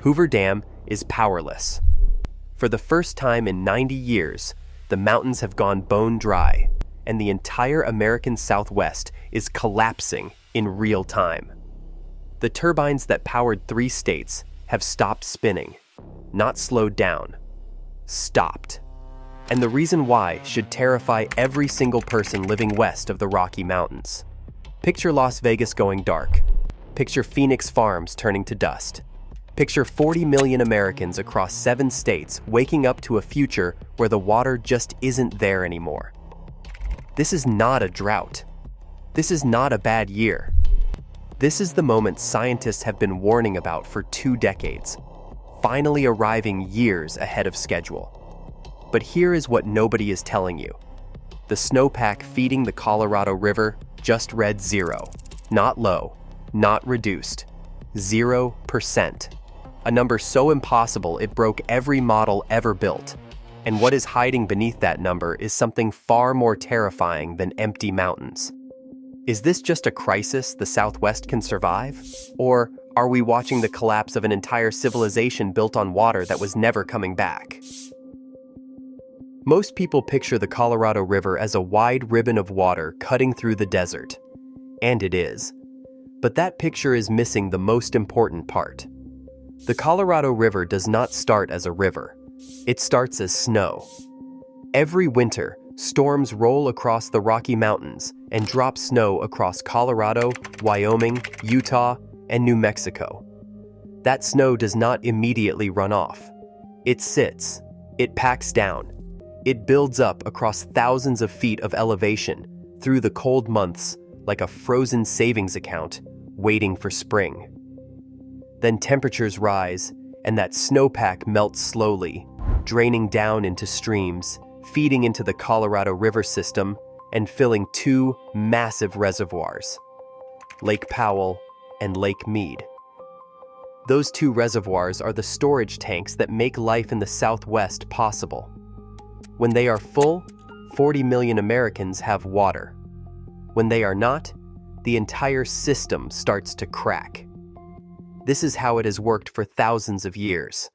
Hoover Dam is powerless. For the first time in 90 years, the mountains have gone bone dry, and the entire American Southwest is collapsing in real time. The turbines that powered 3 states have stopped spinning, not slowed down, stopped. And the reason why should terrify every single person living west of the Rocky Mountains. Picture Las Vegas going dark. Picture Phoenix farms turning to dust. Picture 40 million Americans across 7 states waking up to a future where the water just isn't there anymore. This is not a drought. This is not a bad year. This is the moment scientists have been warning about for 2 decades, finally arriving years ahead of schedule. But here is what nobody is telling you. The snowpack feeding the Colorado River just read 0. Not low, not reduced. 0%. A number so impossible it broke every model ever built. And what is hiding beneath that number is something far more terrifying than empty mountains. Is this just a crisis the Southwest can survive? Or are we watching the collapse of an entire civilization built on water that was never coming back? Most people picture the Colorado River as a wide ribbon of water cutting through the desert. And it is. But that picture is missing the most important part. The Colorado River does not start as a river. It starts as snow. Every winter, storms roll across the Rocky Mountains and drop snow across Colorado, Wyoming, Utah, and New Mexico. That snow does not immediately run off. It sits. It packs down. It builds up across thousands of feet of elevation through the cold months like a frozen savings account waiting for spring. Then temperatures rise, and that snowpack melts slowly, draining down into streams, feeding into the Colorado River system, and filling 2 massive reservoirs, Lake Powell and Lake Mead. Those 2 reservoirs are the storage tanks that make life in the Southwest possible. When they are full, 40 million Americans have water. When they are not, the entire system starts to crack. This is how it has worked for thousands of years.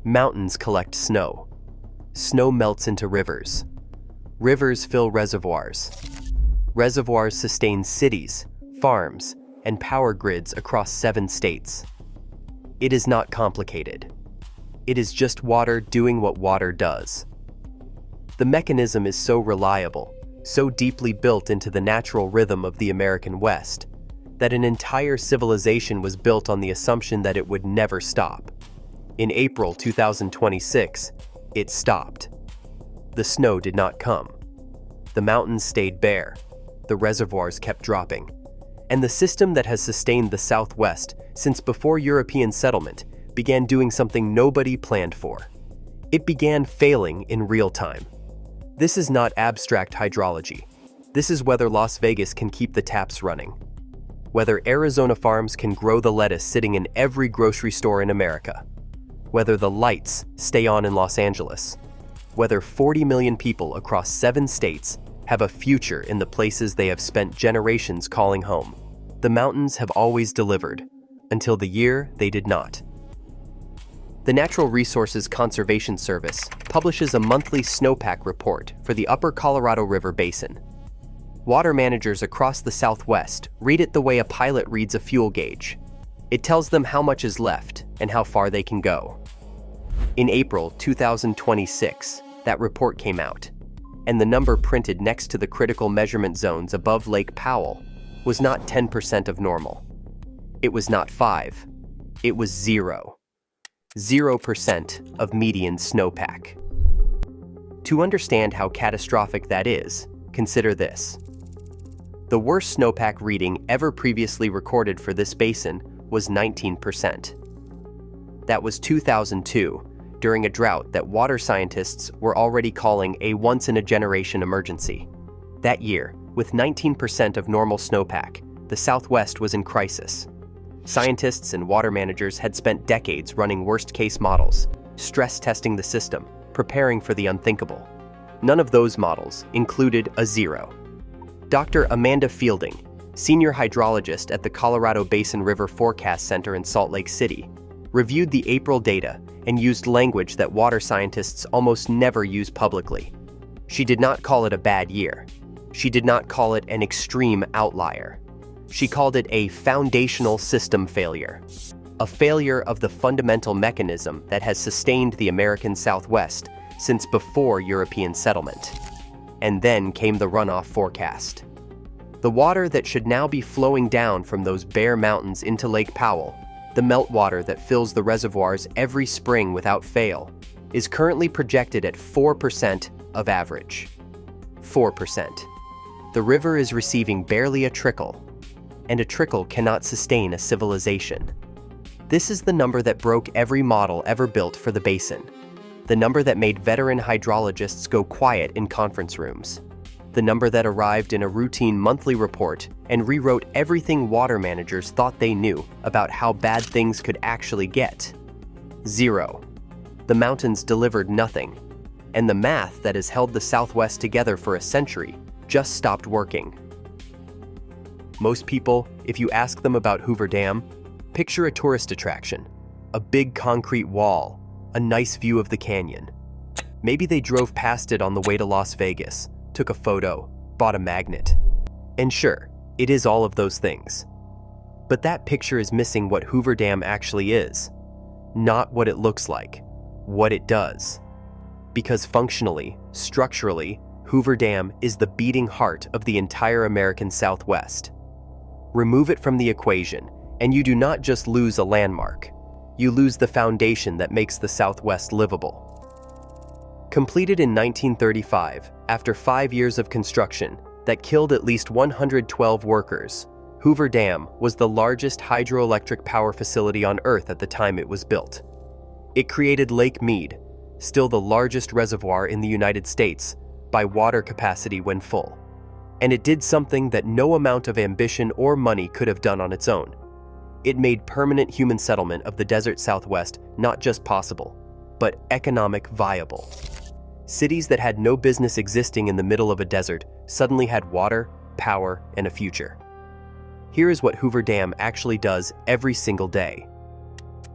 Mountains collect snow. Snow melts into rivers. Rivers fill reservoirs. Reservoirs sustain cities, farms, and power grids across 7 states. It is not complicated. It is just water doing what water does. The mechanism is so reliable, so deeply built into the natural rhythm of the American West, that an entire civilization was built on the assumption that it would never stop. In April 2026, it stopped. The snow did not come. The mountains stayed bare. The reservoirs kept dropping. And the system that has sustained the Southwest since before European settlement began doing something nobody planned for. It began failing in real time. This is not abstract hydrology. This is whether Las Vegas can keep the taps running. Whether Arizona farms can grow the lettuce sitting in every grocery store in America. Whether the lights stay on in Los Angeles. Whether 40 million people across 7 states have a future in the places they have spent generations calling home. The mountains have always delivered, until the year they did not. The Natural Resources Conservation Service publishes a monthly snowpack report for the upper Colorado River Basin. Water managers across the Southwest read it the way a pilot reads a fuel gauge. It tells them how much is left and how far they can go. In April 2026, that report came out, and the number printed next to the critical measurement zones above Lake Powell was not 10% of normal. It was not 5. It was 0. 0% of median snowpack. To understand how catastrophic that is, consider this. The worst snowpack reading ever previously recorded for this basin was 19%. That was 2002, during a drought that water scientists were already calling a once-in-a-generation emergency. That year, with 19% of normal snowpack, the Southwest was in crisis. Scientists and water managers had spent decades running worst-case models, stress-testing the system, preparing for the unthinkable. None of those models included a 0. Dr. Amanda Fielding, senior hydrologist at the Colorado Basin River Forecast Center in Salt Lake City, reviewed the April data, and used language that water scientists almost never use publicly. She did not call it a bad year. She did not call it an extreme outlier. She called it a foundational system failure, a failure of the fundamental mechanism that has sustained the American Southwest since before European settlement. And then came the runoff forecast. The water that should now be flowing down from those bare mountains into Lake Powell, the meltwater that fills the reservoirs every spring without fail, is currently projected at 4% of average. 4%. The river is receiving barely a trickle, and a trickle cannot sustain a civilization. This is the number that broke every model ever built for the basin, the number that made veteran hydrologists go quiet in conference rooms, the number that arrived in a routine monthly report and rewrote everything water managers thought they knew about how bad things could actually get. 0. The mountains delivered nothing, and the math that has held the Southwest together for a century just stopped working. Most people, if you ask them about Hoover Dam, picture a tourist attraction, a big concrete wall, a nice view of the canyon. Maybe they drove past it on the way to Las Vegas, took a photo, bought a magnet. And sure, it is all of those things. But that picture is missing what Hoover Dam actually is. Not what it looks like, what it does. Because functionally, structurally, Hoover Dam is the beating heart of the entire American Southwest. Remove it from the equation, and you do not just lose a landmark. You lose the foundation that makes the Southwest livable. Completed in 1935, after 5 years of construction that killed at least 112 workers, Hoover Dam was the largest hydroelectric power facility on Earth at the time it was built. It created Lake Mead, still the largest reservoir in the United States, by water capacity when full. And it did something that no amount of ambition or money could have done on its own. It made permanent human settlement of the desert Southwest not just possible, but economic viable. Cities that had no business existing in the middle of a desert suddenly had water, power, and a future. Here is what Hoover Dam actually does every single day.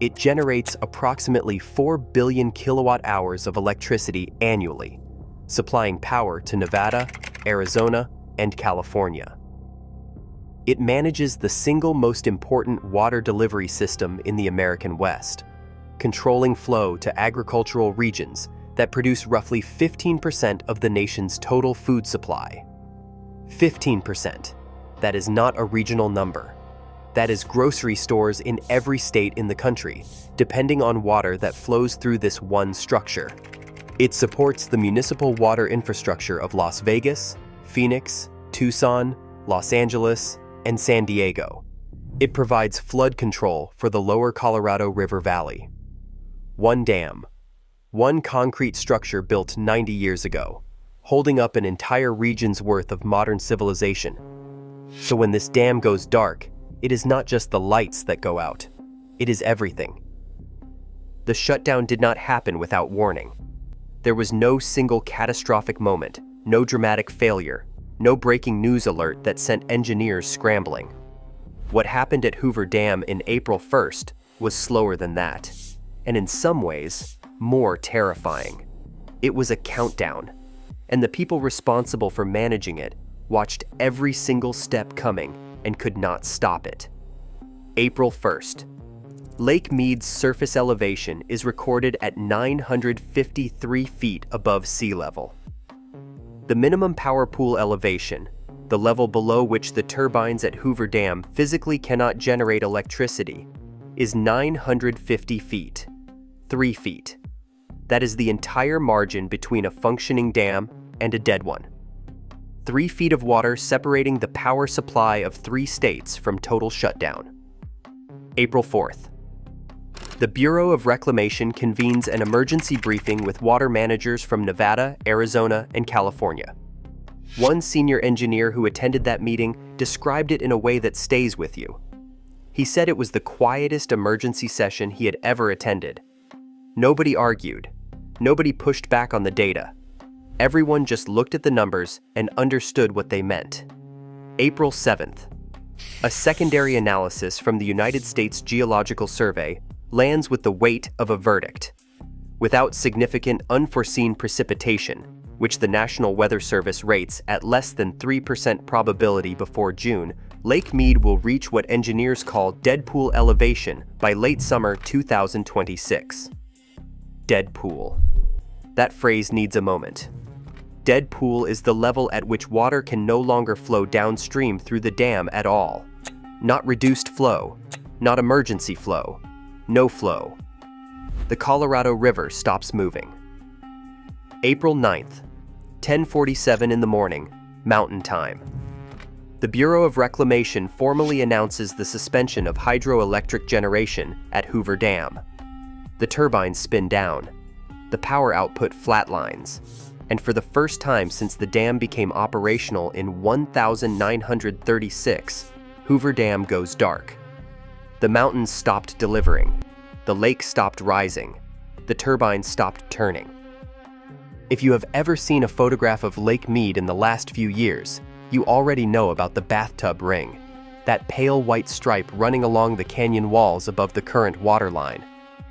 It generates approximately 4 billion kilowatt hours of electricity annually, supplying power to Nevada, Arizona, and California. It manages the single most important water delivery system in the American West, controlling flow to agricultural regions that produce roughly 15% of the nation's total food supply. 15%. That is not a regional number. That is grocery stores in every state in the country, depending on water that flows through this one structure. It supports the municipal water infrastructure of Las Vegas, Phoenix, Tucson, Los Angeles, and San Diego. It provides flood control for the lower Colorado River Valley. One dam, one concrete structure built 90 years ago, holding up an entire region's worth of modern civilization. So when this dam goes dark, it is not just the lights that go out. It is everything. The shutdown did not happen without warning. There was no single catastrophic moment, no dramatic failure, no breaking news alert that sent engineers scrambling. What happened at Hoover Dam in April 1st was slower than that, and in some ways, more terrifying. It was a countdown, and the people responsible for managing it watched every single step coming and could not stop it. April 1st. Lake Mead's surface elevation is recorded at 953 feet above sea level. The minimum power pool elevation, the level below which the turbines at Hoover Dam physically cannot generate electricity, is 950 feet, 3 feet. That is the entire margin between a functioning dam and a dead one. 3 feet of water separating the power supply of 3 states from total shutdown. April 4th. The Bureau of Reclamation convenes an emergency briefing with water managers from Nevada, Arizona, and California. One senior engineer who attended that meeting described it in a way that stays with you. He said it was the quietest emergency session he had ever attended. Nobody argued. Nobody pushed back on the data. Everyone just looked at the numbers and understood what they meant. April 7th. A secondary analysis from the United States Geological Survey lands with the weight of a verdict. Without significant unforeseen precipitation, which the National Weather Service rates at less than 3% probability before June, Lake Mead will reach what engineers call dead pool elevation by late summer 2026. Dead pool. That phrase needs a moment. Dead pool is the level at which water can no longer flow downstream through the dam at all. Not reduced flow, not emergency flow, no flow. The Colorado River stops moving. April 9th, 10:47 in the morning, Mountain Time. The Bureau of Reclamation formally announces the suspension of hydroelectric generation at Hoover Dam. The turbines spin down. The power output flatlines. And for the first time since the dam became operational in 1936, Hoover Dam goes dark. The mountains stopped delivering. The lake stopped rising. The turbines stopped turning. If you have ever seen a photograph of Lake Mead in the last few years, you already know about the bathtub ring, that pale white stripe running along the canyon walls above the current waterline.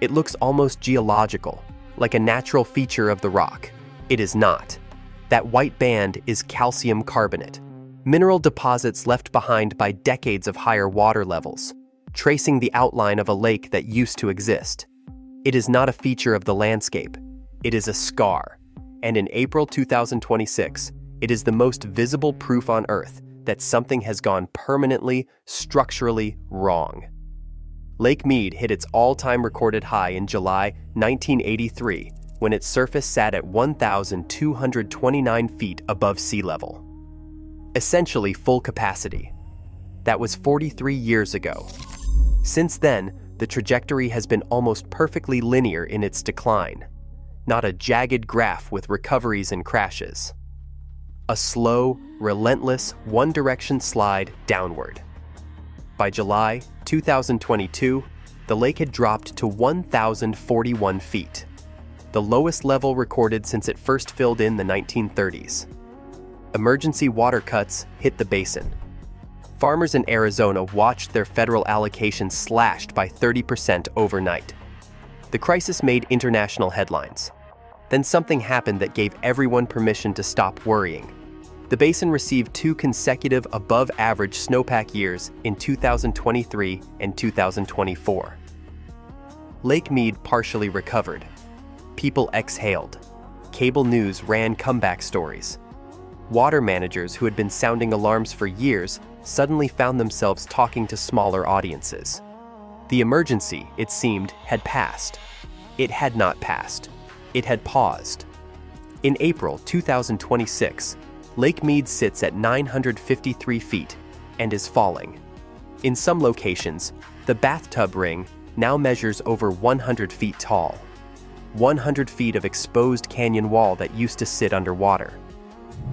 It looks almost geological, like a natural feature of the rock. It is not. That white band is calcium carbonate, mineral deposits left behind by decades of higher water levels, tracing the outline of a lake that used to exist. It is not a feature of the landscape. It is a scar. And in April 2026, it is the most visible proof on Earth that something has gone permanently, structurally wrong. Lake Mead hit its all-time recorded high in July 1983 when its surface sat at 1,229 feet above sea level. Essentially full capacity. That was 43 years ago. Since then, the trajectory has been almost perfectly linear in its decline, not a jagged graph with recoveries and crashes. A slow, relentless, one-direction slide downward. By July 2022, the lake had dropped to 1,041 feet, the lowest level recorded since it first filled in the 1930s. Emergency water cuts hit the basin. Farmers in Arizona watched their federal allocation slashed by 30% overnight. The crisis made international headlines. Then something happened that gave everyone permission to stop worrying. The basin received 2 consecutive above-average snowpack years in 2023 and 2024. Lake Mead partially recovered. People exhaled. Cable news ran comeback stories. Water managers who had been sounding alarms for years suddenly found themselves talking to smaller audiences. The emergency, it seemed, had passed. It had not passed. It had paused. In April 2026, Lake Mead sits at 953 feet and is falling. In some locations, the bathtub ring now measures over 100 feet tall. 100 feet of exposed canyon wall that used to sit underwater.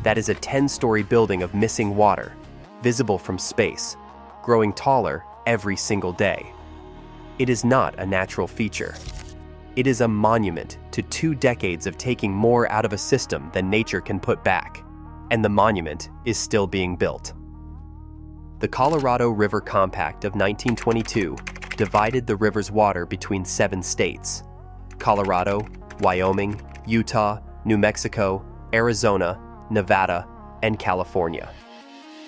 That is a 10-story building of missing water, visible from space, growing taller every single day. It is not a natural feature. It is a monument to 2 decades of taking more out of a system than nature can put back, and the monument is still being built. The Colorado River Compact of 1922 divided the river's water between 7 states: Colorado, Wyoming, Utah, New Mexico, Arizona, Nevada, and California.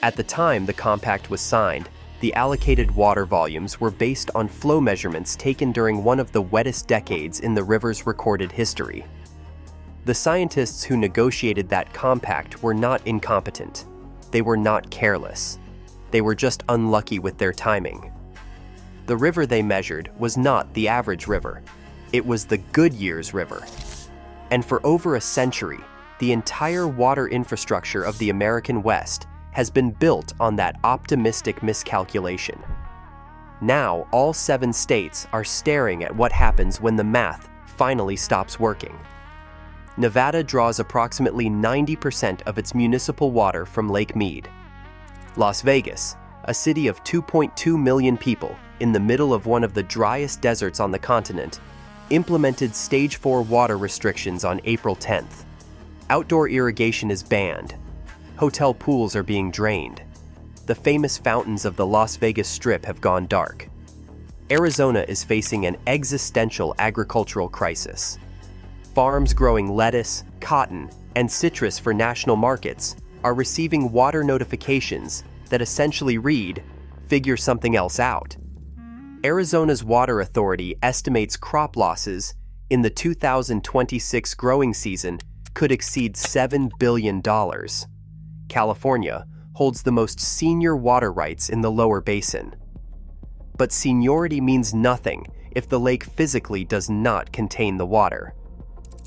At the time the compact was signed, the allocated water volumes were based on flow measurements taken during one of the wettest decades in the river's recorded history. The scientists who negotiated that compact were not incompetent. They were not careless. They were just unlucky with their timing. The river they measured was not the average river. It was the Goodyear's River. And for over a century, the entire water infrastructure of the American West has been built on that optimistic miscalculation. Now, all 7 states are staring at what happens when the math finally stops working. Nevada draws approximately 90% of its municipal water from Lake Mead. Las Vegas, a city of 2.2 million people in the middle of one of the driest deserts on the continent, implemented Stage 4 water restrictions on April 10th. Outdoor irrigation is banned. Hotel pools are being drained. The famous fountains of the Las Vegas Strip have gone dark. Arizona is facing an existential agricultural crisis. Farms growing lettuce, cotton, and citrus for national markets are receiving water notifications that essentially read, "Figure something else out." Arizona's Water Authority estimates crop losses in the 2026 growing season could exceed $7 billion. California holds the most senior water rights in the lower basin. But seniority means nothing if the lake physically does not contain the water.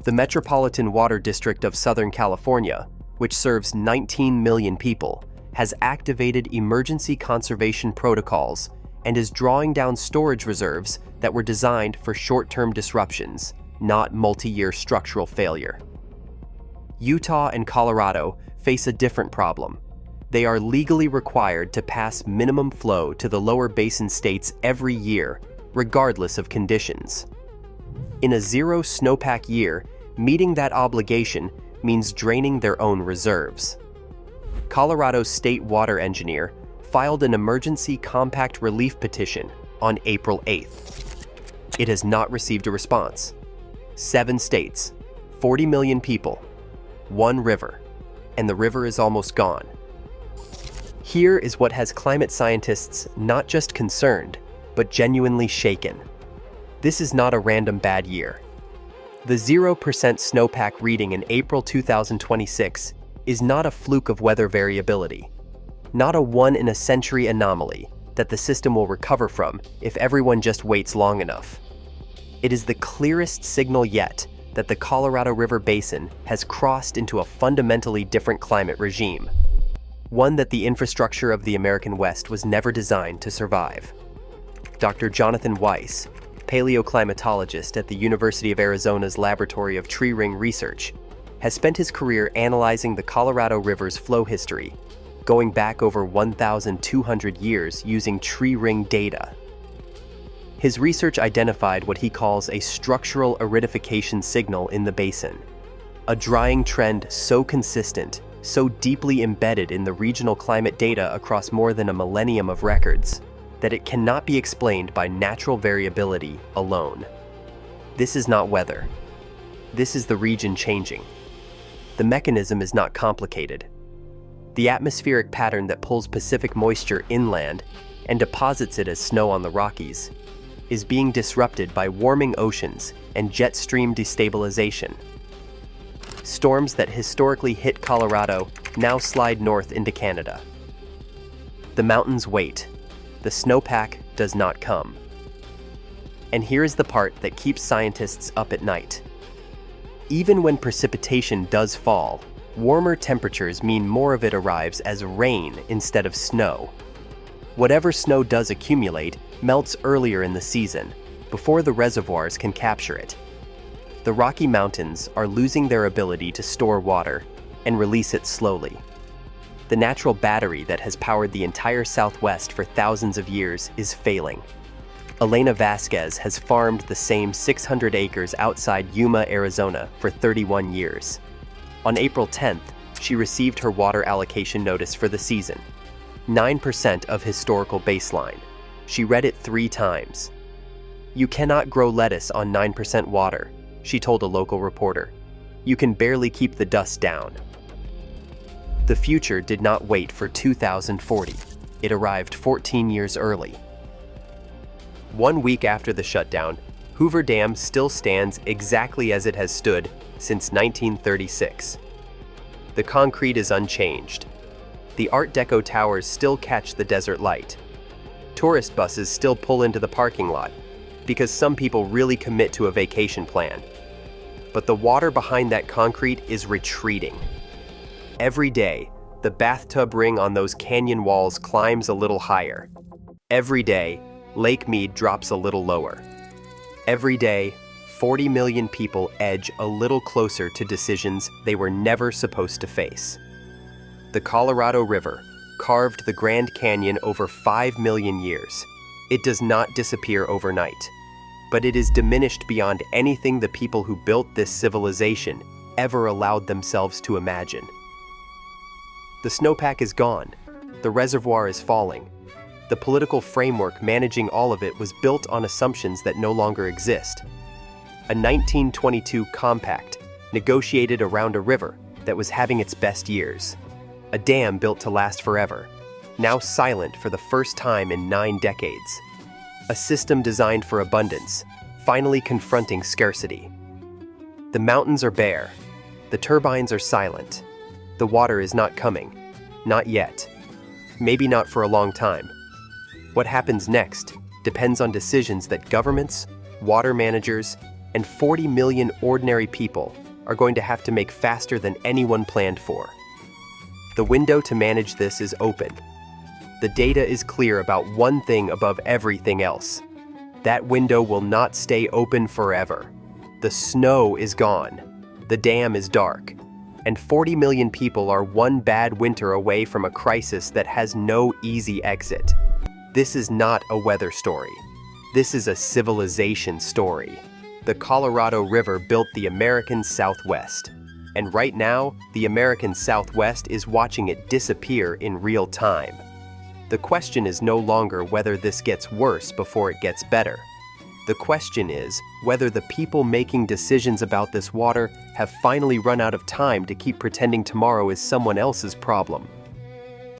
The Metropolitan Water District of Southern California, which serves 19 million people, has activated emergency conservation protocols and is drawing down storage reserves that were designed for short-term disruptions, not multi-year structural failure. Utah and Colorado face a different problem. They are legally required to pass minimum flow to the lower basin states every year, regardless of conditions. In a zero snowpack year, meeting that obligation means draining their own reserves. Colorado's state water engineer filed an emergency compact relief petition on April 8th. It has not received a response. 7 states, 40 million people, 1 river, and the river is almost gone. Here is what has climate scientists not just concerned, but genuinely shaken. This is not a random bad year. The 0% snowpack reading in April 2026 is not a fluke of weather variability, not a one-in-a-century anomaly that the system will recover from if everyone just waits long enough. It is the clearest signal yet that the Colorado River Basin has crossed into a fundamentally different climate regime, one that the infrastructure of the American West was never designed to survive. Dr. Jonathan Weiss, paleoclimatologist at the University of Arizona's Laboratory of Tree Ring Research, has spent his career analyzing the Colorado River's flow history, going back over 1,200 years using tree ring data. His research identified what he calls a structural aridification signal in the basin, a drying trend so consistent, so deeply embedded in the regional climate data across more than a millennium of records, that it cannot be explained by natural variability alone. This is not weather. This is the region changing. The mechanism is not complicated. The atmospheric pattern that pulls Pacific moisture inland and deposits it as snow on the Rockies is being disrupted by warming oceans and jet stream destabilization. Storms that historically hit Colorado now slide north into Canada. The mountains wait. The snowpack does not come. And here is the part that keeps scientists up at night. Even when precipitation does fall, warmer temperatures mean more of it arrives as rain instead of snow. Whatever snow does accumulate melts earlier in the season, before the reservoirs can capture it. The Rocky Mountains are losing their ability to store water and release it slowly. The natural battery that has powered the entire Southwest for thousands of years is failing. Elena Vasquez has farmed the same 600 acres outside Yuma, Arizona for 31 years. On April 10th, she received her water allocation notice for the season, 9% of historical baseline. She read it 3 times. "You cannot grow lettuce on 9% water," she told a local reporter. "You can barely keep the dust down." The future did not wait for 2040. It arrived 14 years early. 1 week after the shutdown, Hoover Dam still stands exactly as it has stood since 1936. The concrete is unchanged. The Art Deco towers still catch the desert light. Tourist buses still pull into the parking lot because some people really commit to a vacation plan. But the water behind that concrete is retreating. Every day, the bathtub ring on those canyon walls climbs a little higher. Every day, Lake Mead drops a little lower. Every day, 40 million people edge a little closer to decisions they were never supposed to face. The Colorado River carved the Grand Canyon over 5 million years. It does not disappear overnight, but it is diminished beyond anything the people who built this civilization ever allowed themselves to imagine. The snowpack is gone. The reservoir is falling. The political framework managing all of it was built on assumptions that no longer exist. A 1922 compact negotiated around a river that was having its best years. A dam built to last forever, now silent for the first time in 9 decades. A system designed for abundance, finally confronting scarcity. The mountains are bare. The turbines are silent. The water is not coming. Not yet. Maybe not for a long time. What happens next depends on decisions that governments, water managers, and 40 million ordinary people are going to have to make faster than anyone planned for. The window to manage this is open. The data is clear about one thing above everything else. That window will not stay open forever. The snow is gone. The dam is dark. And 40 million people are one bad winter away from a crisis that has no easy exit. This is not a weather story. This is a civilization story. The Colorado River built the American Southwest. And right now, the American Southwest is watching it disappear in real time. The question is no longer whether this gets worse before it gets better. The question is whether the people making decisions about this water have finally run out of time to keep pretending tomorrow is someone else's problem.